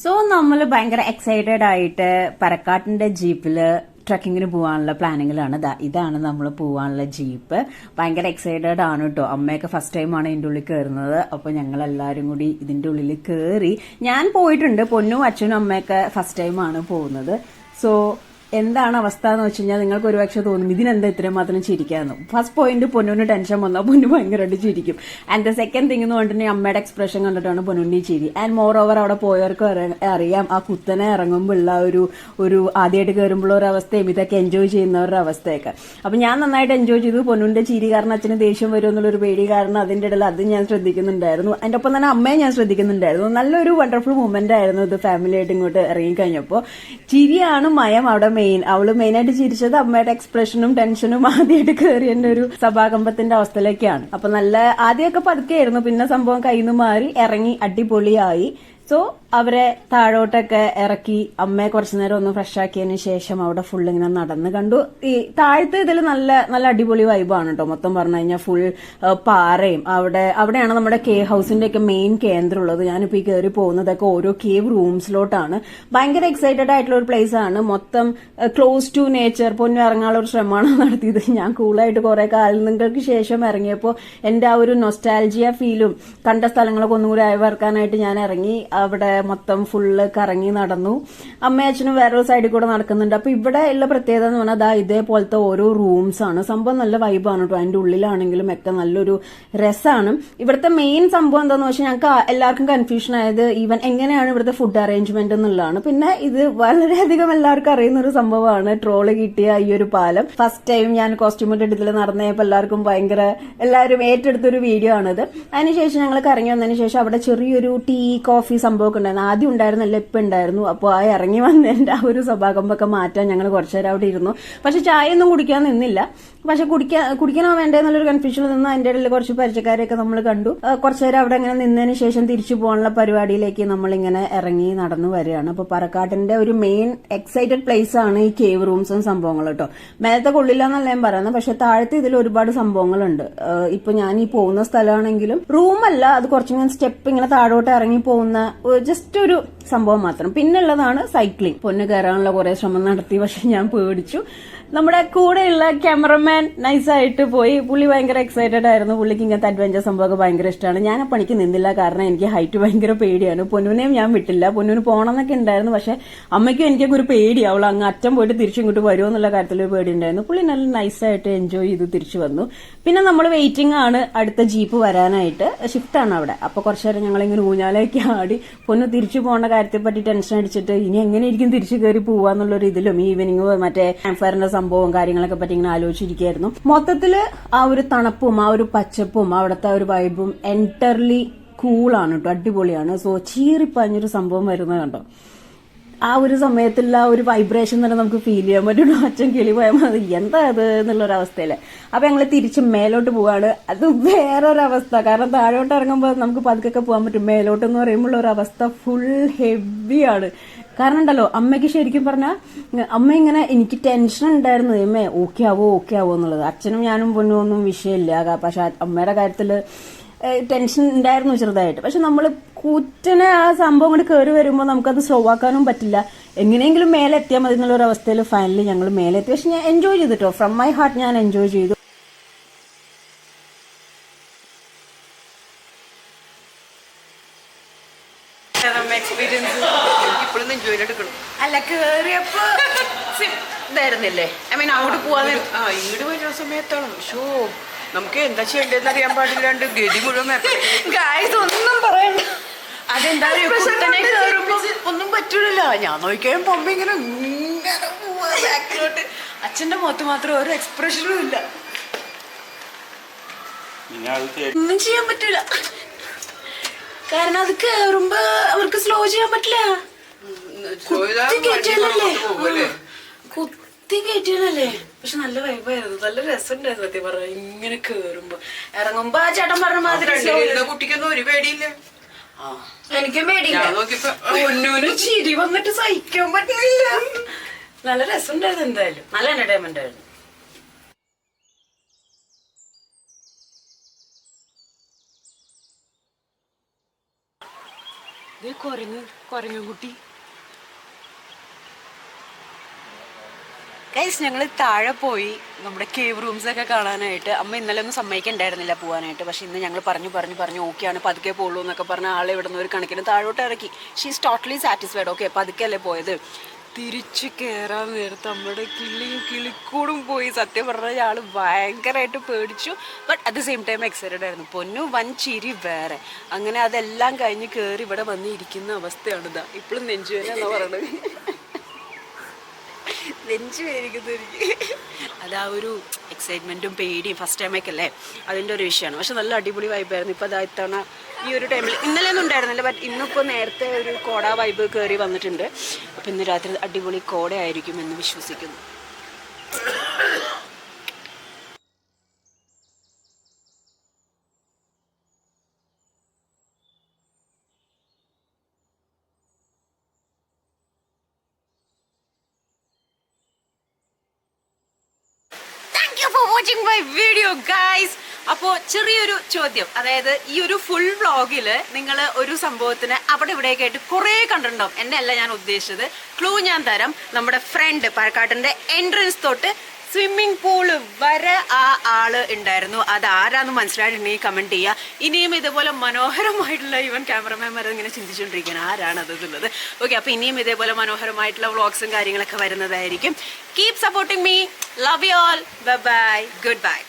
So നമ്മൾ ഭയങ്കര excited ആയിട്ട് പരക്കാട്ടിന്റെ ജീപ്പില് ട്രക്കിങ്ങിന് പോകാനുള്ള പ്ലാനിങ്ങിലാണ്. ഇതാണ് നമ്മൾ പോകാനുള്ള ജീപ്പ്. ഭയങ്കര എക്സൈറ്റഡ് ആണ് കേട്ടോ. അമ്മയൊക്കെ ഫസ്റ്റ് ടൈമാണ് ഇതിന്റെ ഉള്ളിൽ കയറുന്നത്. അപ്പൊ ഞങ്ങൾ എല്ലാവരും കൂടി ഇതിന്റെ ഉള്ളിൽ കയറി. ഞാൻ പോയിട്ടുണ്ട്, പൊന്നും അച്ഛനും അമ്മയൊക്കെ ഫസ്റ്റ് ടൈമാണ് പോകുന്നത്. സോ എന്താണ് അവസ്ഥ എന്ന് വെച്ച് കഴിഞ്ഞാൽ നിങ്ങൾക്ക് ഒരുപക്ഷെ തോന്നും ഇതിനെന്താ ഇത്രയും മാത്രം ചിരിക്കാന്ന്. ഫസ്റ്റ് പോയിന്റ് പൊന്നുവിന് ടെൻഷൻ വന്നാൽ പൊന്നു ഭയങ്കരമായിട്ട് ചിരിക്കും. ആൻഡ് ദ സെക്കൻഡ് തിങ് എന്ന് പറഞ്ഞിട്ടുണ്ടെങ്കിൽ അമ്മയുടെ എക്സ്പ്രഷൻ കണ്ടിട്ടാണ് പൊന്നുവിന്റെ ചിരി. ആൻഡ് മോർ ഓവർ അവിടെ പോയവർക്ക് അറിയാം ആ കുത്തനെ ഇറങ്ങുമ്പോൾ ഉള്ള ഒരു ആദ്യമായിട്ട് കയറുമ്പോൾ ഒരു അവസ്ഥയും ഇതൊക്കെ എൻജോയ് ചെയ്യുന്നവരുടെ അവസ്ഥയൊക്കെ. അപ്പൊ ഞാൻ നന്നായിട്ട് എൻജോയ് ചെയ്തു. പൊന്നുവിന്റെ ചിരി കാരണം അച്ഛന് ദേഷ്യം വരും എന്നുള്ളൊരു പേടി കാരണം അതിന്റെ ഇടയിൽ അത് ഞാൻ ശ്രദ്ധിക്കുന്നുണ്ടായിരുന്നു. അതിന്റെ ഒപ്പം തന്നെ അമ്മയെ ഞാൻ ശ്രദ്ധിക്കുന്നുണ്ടായിരുന്നു. നല്ലൊരു വണ്ടർഫുൾ മൂമെന്റ് ആയിരുന്നു ഇത്. ഫാമിലി ആയിട്ട് ഇങ്ങോട്ട് ഇറങ്ങിക്കഴിഞ്ഞപ്പോ ചിരിയാണ് മയം അവിടെ അവള് മെയിനായിട്ട് ചിരിച്ചത് അമ്മയുടെ എക്സ്പ്രഷനും ടെൻഷനും ആദ്യമായിട്ട് കയറിയതിന്റെ ഒരു സഭാകമ്പത്തിന്റെ അവസ്ഥയിലേക്കാണ്. അപ്പൊ നല്ല ആദ്യമൊക്കെ പതുക്കെയായിരുന്നു, പിന്നെ സംഭവം കയ്യിൽ നിന്ന് മാറി ഇറങ്ങി അടിപൊളിയായി. സോ അവരെ താഴോട്ടൊക്കെ ഇറക്കി അമ്മയെ കുറച്ചു നേരം ഒന്ന് ഫ്രഷ് ആക്കിയതിന് ശേഷം അവിടെ ഫുൾ ഇങ്ങനെ നടന്ന് കണ്ടു. ഈ താഴത്തെ ഇതിൽ നല്ല അടിപൊളി വൈബാണ് കേട്ടോ. മൊത്തം പറഞ്ഞു കഴിഞ്ഞാൽ ഫുൾ പാറയും അവിടെയാണ് നമ്മുടെ കേവ് ഹൗസിന്റെ ഒക്കെ മെയിൻ കേന്ദ്രം ഉള്ളത്. ഞാനിപ്പോ ഈ കയറി പോകുന്നതൊക്കെ ഓരോ കേവ് റൂംസിലോട്ടാണ്. ഭയങ്കര എക്സൈറ്റഡ് ആയിട്ടുള്ള ഒരു പ്ലേസ് ആണ്. മൊത്തം ക്ലോസ് ടു നേച്ചർ. പൊന്നു ഇറങ്ങാനുള്ള ഒരു ശ്രമമാണ് നടത്തിയത്. ഞാൻ കൂളായിട്ട് കുറെ കാലങ്ങൾക്ക് ശേഷം ഇറങ്ങിയപ്പോൾ എന്റെ ആ ഒരു നൊസ്റ്റാൾജിയ ഫീലും കണ്ട സ്ഥലങ്ങളൊക്കെ ഒന്നുകൂടി അയവർക്കാനായിട്ട് ഞാൻ ഇറങ്ങി. അവിടെ മൊത്തം ഫുള്ള് കറങ്ങി നടന്നു. അമ്മയും അച്ഛനും വേറൊരു സൈഡിൽ കൂടെ നടക്കുന്നുണ്ട്. അപ്പൊ ഇവിടെ ഉള്ള പ്രത്യേകത എന്ന് പറഞ്ഞാൽ ഇതേപോലത്തെ ഓരോ റൂംസ് ആണ്. സംഭവം നല്ല വൈബാണ് കേട്ടോ. അതിന്റെ ഉള്ളിലാണെങ്കിലും ഒക്കെ നല്ലൊരു രസമാണ്. ഇവിടുത്തെ മെയിൻ സംഭവം എന്താന്ന് വെച്ചാൽ ഞങ്ങൾക്ക് എല്ലാവർക്കും കൺഫ്യൂഷൻ ആയത് ഈവൻ എങ്ങനെയാണ് ഇവിടുത്തെ ഫുഡ് അറേഞ്ച്മെന്റ് എന്നുള്ളതാണ്. പിന്നെ ഇത് വളരെയധികം എല്ലാവർക്കും അറിയുന്ന ഒരു സംഭവമാണ്. ട്രോള് കിട്ടിയ ഈ ഒരു പാലം ഫസ്റ്റ് ടൈം ഞാൻ കോസ്റ്റ്യൂമിന്റെ ഇടത്തിൽ നടന്നപ്പോൾ എല്ലാവരും ഏറ്റെടുത്തൊരു വീഡിയോ ആണിത്. അതിനുശേഷം ഞങ്ങൾ കറങ്ങി വന്നതിന് ശേഷം അവിടെ ചെറിയൊരു ടീ കോഫി സംഭവമൊക്കെ ഉണ്ടായിരുന്നു. ആദ്യം ഉണ്ടായിരുന്നല്ല, ഇപ്പം ഉണ്ടായിരുന്നു. അപ്പോൾ ആ ഇറങ്ങി വന്നതിന്റെ ആ ഒരു സഭാകമ്പൊക്കെ മാറ്റാൻ ഞങ്ങൾ കുറച്ചു നേരം അവിടെ ഇരുന്നു. പക്ഷെ ചായ ഒന്നും കുടിക്കാൻ നിന്നില്ല. പക്ഷെ കുടിക്കണോ വേണ്ടേ എന്നുള്ളൊരു കൺഫ്യൂഷൻ നിന്ന് അതിന്റെ ഇടയിൽ കുറച്ച് പരിചയക്കാരെയൊക്കെ നമ്മൾ കണ്ടു. കുറച്ചു നേരം അവിടെ ഇങ്ങനെ നിന്നതിന് ശേഷം തിരിച്ചു പോകാനുള്ള പരിപാടിയിലേക്ക് നമ്മളിങ്ങനെ ഇറങ്ങി നടന്നു വരികയാണ്. അപ്പൊ പറക്കാട്ടിന്റെ ഒരു മെയിൻ എക്സൈറ്റഡ് പ്ലേസ് ആണ് ഈ കേവ് റൂംസും സംഭവങ്ങളും കേട്ടോ. മേലത്തെ കൊള്ളില്ല എന്നല്ല ഞാൻ പറയുന്നത്, പക്ഷെ താഴത്തെ ഇതിൽ ഒരുപാട് സംഭവങ്ങളുണ്ട്. ഇപ്പൊ ഞാൻ ഈ പോകുന്ന സ്ഥലമാണെങ്കിലും റൂമല്ല, അത് കുറച്ചിങ്ങനെ സ്റ്റെപ്പ് ഇങ്ങനെ താഴോട്ട് ഇറങ്ങി പോകുന്ന ജസ്റ്റ് ഒരു സംഭവം മാത്രം. പിന്നുള്ളതാണ് സൈക്ലിംഗ്. പൊന്ന് കയറാനുള്ള കുറെ ശ്രമം നടത്തി, പക്ഷെ ഞാൻ പേടിച്ചു. നമ്മുടെ കൂടെയുള്ള ക്യാമറമാൻ നൈസായിട്ട് പോയി. പുള്ളി ഭയങ്കര എക്സൈറ്റഡ് ആയിരുന്നു. പുള്ളിക്ക് ഇങ്ങനത്തെ അഡ്വഞ്ചർ സംഭവമൊക്കെ ഭയങ്കര ഇഷ്ടമാണ്. ഞാൻ ആ പണിക്ക് നിന്നില്ല, കാരണം എനിക്ക് ഹൈറ്റ് ഭയങ്കര പേടിയാണ്. പൊന്നുവിനെയും ഞാൻ വിട്ടില്ല. പൊന്നുവിന് പോകണമെന്നൊക്കെ ഉണ്ടായിരുന്നു, പക്ഷെ അമ്മയ്ക്കും എനിക്കൊക്കെ ഒരു പേടി. അവൾ അങ്ങ് അറ്റം പോയിട്ട് തിരിച്ചിങ്ങോട്ട് വരുമോ എന്നുള്ള കാര്യത്തിൽ ഒരു പേടി ഉണ്ടായിരുന്നു. പുള്ളി നല്ല നൈസായിട്ട് എൻജോയ് ചെയ്ത് തിരിച്ചു വന്നു. പിന്നെ നമ്മൾ വെയിറ്റിംഗ് ആണ് അടുത്ത ജീപ്പ് വരാനായിട്ട്. ഷിഫ്റ്റാണ് അവിടെ. അപ്പൊ കുറച്ചു നേരം ഞങ്ങളിങ്ങനെ ഊഞ്ഞാലേക്ക് ആടി. പൊന്നു തിരിച്ചു പോകുന്ന കാര്യത്തെ പറ്റി ടെൻഷൻ അടിച്ചിട്ട് ഇനി എങ്ങനെയിരിക്കും തിരിച്ചു കയറി പോവാന്നുള്ളൊരു ഇതിലും ഈവനിങ് മറ്റേ ക്യാമ്പ് സംഭവവും കാര്യങ്ങളൊക്കെ പറ്റി ഇങ്ങനെ ആലോചിച്ചിരിക്കുകയായിരുന്നു. മൊത്തത്തില് ആ ഒരു തണുപ്പും ആ ഒരു പച്ചപ്പും അവിടുത്തെ ഒരു വൈബും എൻറ്റർലി കൂളാണ് കേട്ടോ. അടിപൊളിയാണ്. സോ ചീറിപ്പഞ്ഞൊരു സംഭവം വരുന്നത് കണ്ടോ. ആ ഒരു സമയത്തുള്ള ആ ഒരു വൈബ്രേഷൻ തന്നെ നമുക്ക് ഫീൽ ചെയ്യാൻ പറ്റുള്ളൂ. അച്ഛൻ കിളി പോയാൽ മതി എന്താ അത് എന്നുള്ളൊരവസ്ഥയില്. അപ്പൊ ഞങ്ങൾ തിരിച്ച് മേലോട്ട് പോവാണ്. അത് വേറൊരവസ്ഥ. കാരണം താഴോട്ട് ഇറങ്ങുമ്പോൾ നമുക്ക് പതുക്കെ പോകാൻ പറ്റും. മേലോട്ട് എന്ന് പറയുമ്പോൾ ഒരു അവസ്ഥ ഫുൾ ഹെവിയാണ്. കാരണം ഉണ്ടല്ലോ, അമ്മയ്ക്ക് ശരിക്കും പറഞ്ഞാൽ അമ്മ ഇങ്ങനെ എനിക്ക് ടെൻഷൻ ഉണ്ടായിരുന്നു, അമ്മേ ഓക്കെ ആവോ എന്നുള്ളത്. അച്ഛനും ഞാനും പൊന്നും ഒന്നും വിഷയമില്ല. പക്ഷെ അമ്മയുടെ കാര്യത്തില് ടെൻഷൻ ഉണ്ടായിരുന്നു ചെറുതായിട്ട്. പക്ഷെ നമ്മൾ കൂറ്റനെ ആ സംഭവം കൊണ്ട് കയറി വരുമ്പോൾ നമുക്കത് സ്ലോ ആക്കാനും പറ്റില്ല. എങ്ങനെയെങ്കിലും മേലെ എത്തിയാൽ മതി എന്നുള്ള ഒരു അവസ്ഥയിൽ ഫൈനലി ഞങ്ങൾ മേലെ എത്തി. പക്ഷെ ഞാൻ എൻജോയ് ചെയ്തിട്ടോ. ഫ്രം മൈ ഹാർട്ട് ഞാൻ എൻജോയ് ചെയ്തു. അല്ല കേറിയപ്പോ ഇതായിരുന്നില്ലേ, ഐ മീൻ അങ്ങോട്ട് പോവാതെ ഈട് വരുന്ന സമയത്താണ് ഷോ നമുക്ക് എന്താ ചെയ്യേണ്ടതെന്ന് അറിയാൻ പാടില്ലാണ്ട് ഗതി മുഴുവൻ ഗായ്സ് ഒന്നും പറയണ്ട. അതെന്താ ഒന്നും പറ്റൂലല്ലോ. ഞാൻ നോക്കിയാൽ പമ്പ ഇങ്ങനെ ബാക്കിലോട്ട്. അച്ഛന്റെ മുഖത്ത് മാത്രം ഒരു എക്സ്പ്രഷനും ഇല്ല. ഒന്നും ചെയ്യാൻ പറ്റൂല. കാരണം അത് കേറുമ്പോ അവർക്ക് സ്ലോ ചെയ്യാൻ പറ്റില്ല. കുത്തി കയറ്റിയാലല്ലേ. പക്ഷെ നല്ല വൈബായിരുന്നു, നല്ല രസമുണ്ടായിരുന്നു സത്യം പറഞ്ഞ. ഇങ്ങനെ കേറുമ്പോ ഇറങ്ങുമ്പോ ആ ചേട്ടൻ പറഞ്ഞ മാതിരി കുട്ടിക്കൊന്നും ഒരു പേടിയില്ല. എനിക്കും പേടിയില്ല. ഒന്നൂരും ചിരി വന്നിട്ട് സഹിക്കാൻ പറ്റുന്നില്ല. നല്ല രസമുണ്ടായിരുന്നു. എന്തായാലും നല്ല എന്റർടൈൻമെന്റ് ആയിരുന്നു. കുരങ്ങൻകുട്ടി. ഗൈസ്, ഞങ്ങൾ താഴെ പോയി നമ്മുടെ കേവ് റൂംസ് ഒക്കെ കാണാനായിട്ട്. അമ്മ ഇന്നലെ ഒന്നും സമ്മതിക്കണ്ടായിരുന്നില്ല പോകാനായിട്ട്. പക്ഷെ ഇന്ന് ഞങ്ങൾ പറഞ്ഞു ഓക്കെയാണ്, പതുക്കെ പോകുള്ളൂ എന്നൊക്കെ പറഞ്ഞ ആളെ ഇവിടെ നിന്ന് ഒരു കണക്കിന് താഴോട്ട് ഇറക്കി. She is totally satisfied. Okay, പതുക്കെ അല്ലേ പോയത്. തിരിച്ചു കയറാൻ നേരത്ത് നമ്മുടെ കിളിക്കൂടും പോയി. സത്യം പറഞ്ഞാൽ ആൾ ഭയങ്കരമായിട്ട് പേടിച്ചു. But at the same time excited ആയിരുന്നു. പൊന്നു വൻ ചിരി വേറെ. അങ്ങനെ അതെല്ലാം കഴിഞ്ഞ് കയറി ഇവിടെ വന്ന് ഇരിക്കുന്ന അവസ്ഥയാണ്. ഇതാ ഇപ്പോഴും നെഞ്ചുവേന എന്നാ പറയണത്. നെഞ്ചു വേദനിക്കുന്നവർക്ക് അത് ആ ഒരു എക്സൈറ്റ്മെൻറ്റും പേടിയും ഫസ്റ്റ് ടൈമൊക്കെ അല്ലേ, അതിൻ്റെ ഒരു വിഷയമാണ്. പക്ഷെ നല്ല അടിപൊളി വൈബായിരുന്നു. ഇപ്പോൾ അതാ ഇത്തവണ ഈ ഒരു ടൈമിൽ ഇന്നലെ ഒന്നും ഉണ്ടായിരുന്നില്ല. ബട്ട് ഇന്നിപ്പോൾ നേരത്തെ ഒരു കോട വൈബ് കയറി വന്നിട്ടുണ്ട്. അപ്പോൾ ഇന്ന് രാത്രി അടിപൊളി കോടയായിരിക്കും എന്ന് വിശ്വസിക്കുന്നു. Watching my video guys. അപ്പോൾ ചെറിയൊരു ചോദ്യം, അതായത് ഈ ഒരു ഫുൾ വ്ളോഗിൽ നിങ്ങൾ ഒരു സംഭവത്തിന് അവിടെ ഇവിടെയൊക്കെ ആയിട്ട് കുറേ കണ്ടിട്ടുണ്ടാവും. എന്നെ അല്ല ഞാൻ ഉദ്ദേശിച്ചത്. ക്ലൂ ഞാൻ തരാം. നമ്മുടെ ഫ്രണ്ട് പാലക്കാടിൻ്റെ എൻട്രൻസ് തൊട്ട് സ്വിമ്മിംഗ് പൂള് വരെ ആ ആള് ഉണ്ടായിരുന്നു. അത് ആരാന്ന് മനസ്സിലായിട്ടുണ്ടെങ്കിൽ കമൻറ്റ് ചെയ്യുക. ഇനിയും ഇതുപോലെ മനോഹരമായിട്ടുള്ള ഈവൻ ക്യാമറമാൻമാർ ഇങ്ങനെ ചിന്തിച്ചുകൊണ്ടിരിക്കുകയാണ് ആരാണ് അതെന്നുള്ളത്. ഓക്കെ, അപ്പോൾ ഇനിയും ഇതേപോലെ മനോഹരമായിട്ടുള്ള വ്ളോഗ്സും കാര്യങ്ങളൊക്കെ വരുന്നതായിരിക്കും. Keep supporting me. Love you all. Bye bye. Good bye.